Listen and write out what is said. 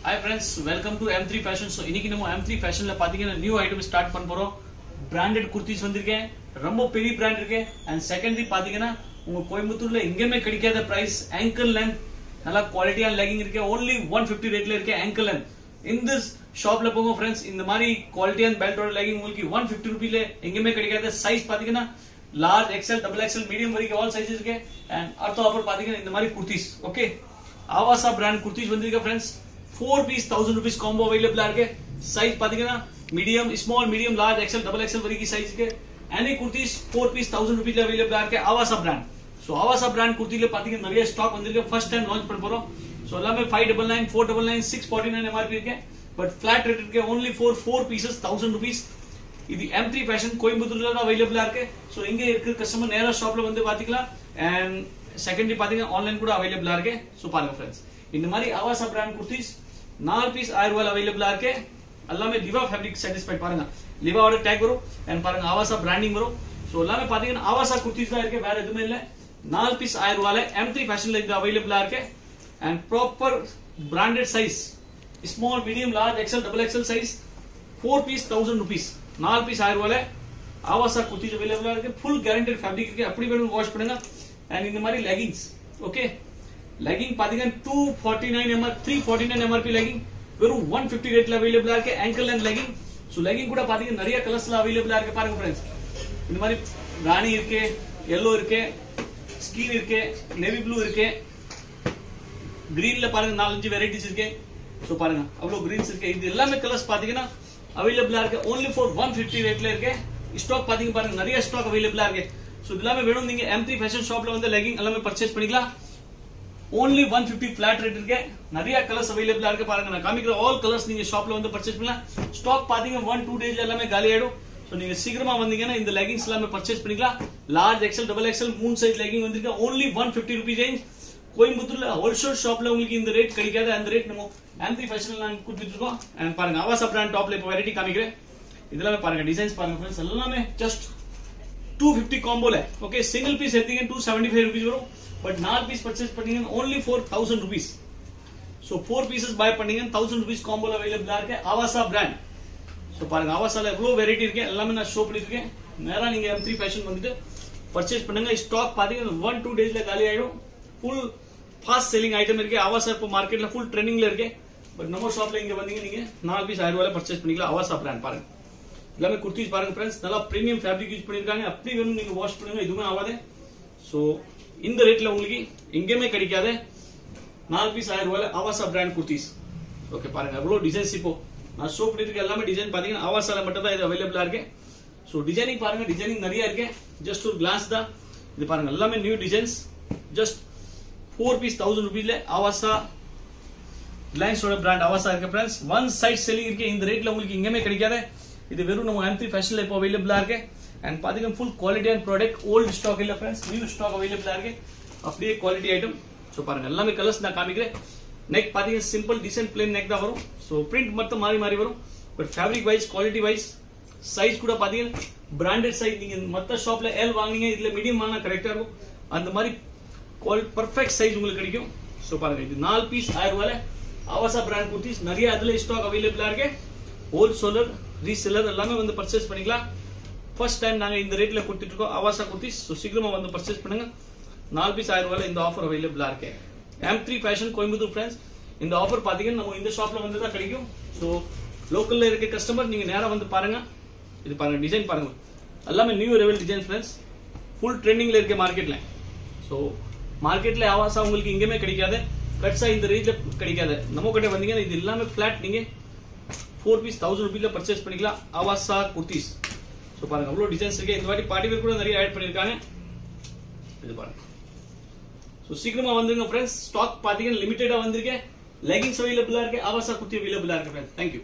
Hi friends, welcome to M3 Fashion. So இன்னைக்கு நம்ம M3 Fashionல பாத்தீங்கன்னா நியூ ஐட்டம் ஸ்டார்ட் பண்ண போறோம். பிராண்டட் குர்தீஸ் வந்திருக்கேன். ரொம்ப பெரிய பிராண்ட் இருக்கு. அண்ட் செகண்டரி பாத்தீங்கன்னா உங்க கோயம்புத்தூர்ல எங்கேயுமே கிடைக்காத பிரைஸ் ankle length நல்ல குவாலிட்டியான லெகிங் இருக்கு. only 150 ரேட்ல இருக்கு ankle length. In this ஷாப்ல போங்க ஃப்ரெண்ட்ஸ், இந்த மாதிரி குவாலிட்டியான பெல்ட்டோட லெகிங் உங்களுக்கு 150 ரூபீல எங்கேயுமே கிடைக்காத. சைஸ் பாத்தீங்கன்னா large XL double XL medium வரைக்கும் ஆல் சைஸஸ் இருக்கு. அண்ட் அடுத்த ஆஃபர் பாத்தீங்கன்னா இந்த மாதிரி குர்தீஸ். ஓகே, ஆவாசா பிராண்ட் குர்தீஸ் வந்திருக்கு friends. 4 piece 1000 rupees combo available இருக்கு. சைஸ் பாத்தீங்கன்னா medium, small, medium, large, XL, double XL வரைக்கும் சைஸ் இருக்கு. any kurtis 4 piece 1000 rupees available இருக்கு ஆவாசா பிராண்ட். சோ ஆவாசா பிராண்ட் குர்தீல பாத்தீங்கன்னா நிறைய ஸ்டாக் வந்திருக்கு. ஃபர்ஸ்ட் டைம் லான்ச் பண்ண போறோம். சோ எல்லாமே 599, 499, 649 MRP இருக்கு. பட் ஃபிளாட் ரேட் இருக்கு. only for 4 pieces 1000 rupees. இது M3 Fashion கோயம்புத்தூர்ல தான் அவைலபிள் இருக்கு. சோ இங்க இருக்கிற கஸ்டமர் நேரா ஷாப்ல வந்து பாத்தீங்களா. அண்ட் செகண்டரி பாத்தீங்கன்னா ஆன்லைன் கூட அவைலபிளா இருக்கு. சோ பாருங்க ஃப்ரெண்ட்ஸ், இந்த மாதிரி ஆவாசா பிராண்ட் குர்தீஸ் 4 பீஸ் 1000 ரூபாய் அவைலபிளா இருக்கு. எல்லாமே லிவா ஃபேப்ரிக் சாட்டிஸ்ஃபைட். பாருங்க லிவாவோட டேக் வரும். அண்ட் பாருங்க ஆவாசா பிராண்டிங் வரும். சோ எல்லாமே பாத்தீங்கன்னா ஆவாசா குர்தீஸ் தான் இருக்கு, வேற எதுவுமே இல்ல. 4 பீஸ் 1000 ரூபாயில M3 Fashionல இது அவைலபிளா இருக்கு. And proper branded size small, medium, large, XL, double XL size 4 piece 1000 rupees. 4 piece 1000 ரூபாயில ஆவாசா குர்தீஸ் அவைலபிளா இருக்கு. ஃபுல் கேரண்டட் ஃபேப்ரிக் இருக்கு. அப்படி வேணும் வாஷ் பண்ணுங்க. அண்ட் இந்த மாதிரி லெகிங்ஸ். ஓகே, லெகிங் பாத்தீங்கன்னா 249 MR 349 MRP லெகிங் வெறும் 150 ரேட்ல அவைலபிளா இருக்கு. ankle length legging. So legging கூட பாத்தீங்கன்னா நிறைய கலர்ஸ்ல அவைலபிளா இருக்கு. பாருங்க ஃப்ரெண்ட்ஸ், இந்த மாதிரி ராணி இருக்கு, yellow இருக்கு, ஸ்கின் இருக்கு, நேவி ப்ளூ இருக்கு, கிரீன்ல பாருங்க 4-5 வெரைட்டிஸ் இருக்கு. சோ பாருங்க அவ்வளவு கிரீன்ஸ் இருக்கு. இது எல்லாமே கலர்ஸ் பாத்தீங்கன்னா அவைலபிளா இருக்கு. only for 150 ரேட்ல இருக்கு. ஸ்டாக் பாத்தீங்க பாருங்க நிறைய ஸ்டாக் அவைலபிளா இருக்கு. சோ இதெல்லாம் வேணும் நீங்க M3 Fashion ஷாப்ல வந்து லெகிங் எல்லாமே பர்ச்சேஸ் பண்ணிக்கலாம். only 150 flat rate இருக்கு. நிறைய கலர்ஸ் அவைலபிளா இருக்கு. பாருங்க நான் காமிக்கிற ஆல் கலர்ஸ் நீங்க ஷாப்ல வந்து பர்ச்சேஸ் பண்ணலாம். ஸ்டாக் பாத்தீங்க 1-2 டேஸ்ல எல்லாமே காலி ஆயிடும். சோ நீங்க சீக்கிரமா வந்தீங்கன்னா இந்த லெகிங்ஸ் எல்லாமே பர்ச்சேஸ் பண்ணிக்கலாம். Large, XL, double XL 3 size legging வந்திருக்கு. only 150 rupees range. கோயம்புத்தூர்ல ஹோல்சேல் ஷாப்ல உங்களுக்கு இந்த ரேட் கிடைக்காது. அந்த ரேட் நம்ம M3 Fashionல நான் கொடுத்துட்டு இருக்கோம். அண்ட் பாருங்க ஆவாசா பிராண்ட் டாப்ல இப்ப வெரைட்டி காமிக்கிறேன். இதெல்லாம் பாருங்க டிசைன்ஸ் பாருங்க फ्रेंड्स, எல்லாமே ஜஸ்ட் 250 காம்போல. ஓகே, சிங்கிள் பீஸ் எடுத்தீங்க 275 rupees வரும். பட் 4 பீஸ் பர்ச்சேஸ் பண்ணீங்க only for 1000 rupees. So 4 pieces buy பண்ணீங்க 1000 rupees காம்போல அவைலபிளா இருக்கு ஆவாசா பிராண்ட். சோ பாருங்க ஆவாசால எவ்வளவு வெரைட்டி இருக்கு, எல்லாமே நான் ஷோ பண்ணிருக்கேன். நேரா நீங்க M3 Fashion வந்துட்டு பர்ச்சேஸ் பண்ணுங்க. ஸ்டாக் பாத்தீங்கன்னா 1-2 டேஸ்ல காலி ஆயிடும். ஃபுல் ஃபாஸ்ட் செல்லிங் ஐட்டம் இருக்கு. ஆவாசா இப்போ மார்க்கெட்ல ஃபுல் ட்ரெண்டிங்ல இருக்கு. பட் நம்ம ஷாப்ல இங்க வந்தீங்க நீங்க 4 பீஸ் 1000 ரூபாயில பர்ச்சேஸ் பண்ணிக்கலாம். ஆவாசா பிராண்ட் பாருங்க. எல்லாமே குர்தீஸ் பாருங்க फ्रेंड्स, நல்லா பிரீமியம் ஃபேப்ரிக் யூஸ் பண்ணிருக்காங்க. அப்படி வேணும் நீங்க வாஷ் பண்ணுங்க, எதுவுமே ஆகாது. சோ இந்த ரேட்ல உங்களுக்கு எங்கேயுமே கிடைக்காத 4 பீஸ் 1000 ரூபாயில ஆவாசா பிராண்ட் குர்தீஸ். ஓகே பாருங்க எவ்வளவு டிசைன்ஸ் இப்போ நான் ஷோ பண்ணிருக்க எல்லாமே டிசைன் பாத்தீங்கன்னா ஆவாசால மட்டும் தான் இது அவைலபிளா இருக்கு. சோ டிசைனிங் பாருங்க, டிசைனிங் நிறைய இருக்கு. ஜஸ்ட் ஒரு கிளாஸ் தான் இது. பாருங்க எல்லாமே new designs. Just 4 piece 1000 ரூபீஸ்ல ஆவாசா ரிலையன்ஸோட brand ஆவாசா இருக்கு फ्रेंड्स. ஒன் சைட் செல்லிங் இருக்கு. இந்த ரேட்ல உங்களுக்கு எங்கேயுமே கிடைக்காது. இது வெறும் நம்ம M3 Fashionல இப்போ அவைலபிளா இருக்கு. அண்ட் பாத்தீங்கன்னா ஃபுல் குவாலிட்டியான ப்ராடக்ட். ஓல்ட் ஸ்டாக் இல்ல फ्रेंड्स, நியூ ஸ்டாக் அவைலபிளா இருக்கு. அப்படியே குவாலிட்டி ஐட்டம். சோ பாருங்க எல்லாமே கலர்ஸ் நான் காமிக்கிறேன். நெக் பாத்தீங்கன்னா சிம்பிள் டிசைன் பிளேன் நெக் தான் வரும். சோ பிரிண்ட் மட்டும் மாறி மாறி வரும். But fabric wise, quality wise, size கூட பாத்தீங்கன்னா பிராண்டட் சைஸ். நீங்க மத்த ஷாப்ல L வாங்குனீங்க, இதுல மீடியம் வாங்கினா கரெக்டா இருக்கும். அந்த மாதிரி பர்ஃபெக்ட் சைஸ் உங்களுக்கு கிடைக்கும். சோ பாருங்க இது 4 பீஸ் 1000 ரூபாயில ஆவாசா பிராண்ட் குர்தீஸ். நிறைய அதுல ஸ்டாக் அவைலபிளா இருக்கு. ஹோல்சேலர், ரீசெல்லர் எல்லாமே வந்து பர்ச்சேஸ் பண்ணிக்கலாம். ஃபர்ஸ்ட் டைம் நாங்க இந்த ரேட்ல கொடுத்துட்டு இருக்கோம் ஆவாசா குர்தீஸ். சோ சீக்கிரமா வந்து பர்ச்சேஸ் பண்ணுங்க. 4 பீஸ் 1000 ரூபாயில இந்த ஆஃபர் அவைலபிளா இருக்கு. M3 Fashion Coimbatore friends. இந்த ஆஃபர் பாத்தீங்கன்னா நம்ம இந்த ஷாப்ல வந்து தான் கிடைக்கும். சோ லோக்கல்ல இருக்க கஸ்டமர் நீங்க நேரா வந்து பாருங்க. இது பாருங்க டிசைன் பாருங்க, எல்லாமே new arrival design friends. Full ட்ரெண்டிங்ல இருக்கு மார்க்கெட்ல. சோ மார்க்கெட்ல ஆவாசா உங்களுக்கு எங்கேயுமே கிடைக்காது. கட்ஸா இந்த ரேட்ல கிடைக்காது. நம்ம கிட்ட வந்தீங்கன்னா இது எல்லாமே ஃபிளாட் நீங்க 4 பீஸ் 1000 ரூபீஸ்ல பர்ச்சேஸ் பண்ணிக்கலாம் ஆவாசா குர்தீஸ். சோ பாருங்க அவ்வளவு டிசைன்ஸ் இருக்கு. இந்த வாட்டி பார்ட்டி வேர் கூட நிறைய ஆட் பண்ணிருக்காங்க. இது பாருங்க. சோ சீக்கிரமா வந்துருங்க फ्रेंड्स. ஸ்டாக் பாத்தீங்கன்னா லிமிட்டடா வந்திருக்கு. லெகிங்ஸ் அவைலபிளா இருக்கு. ஆவாசா குர்த்தி அவைலபிளா இருக்கு फ्रेंड्स. Thank you.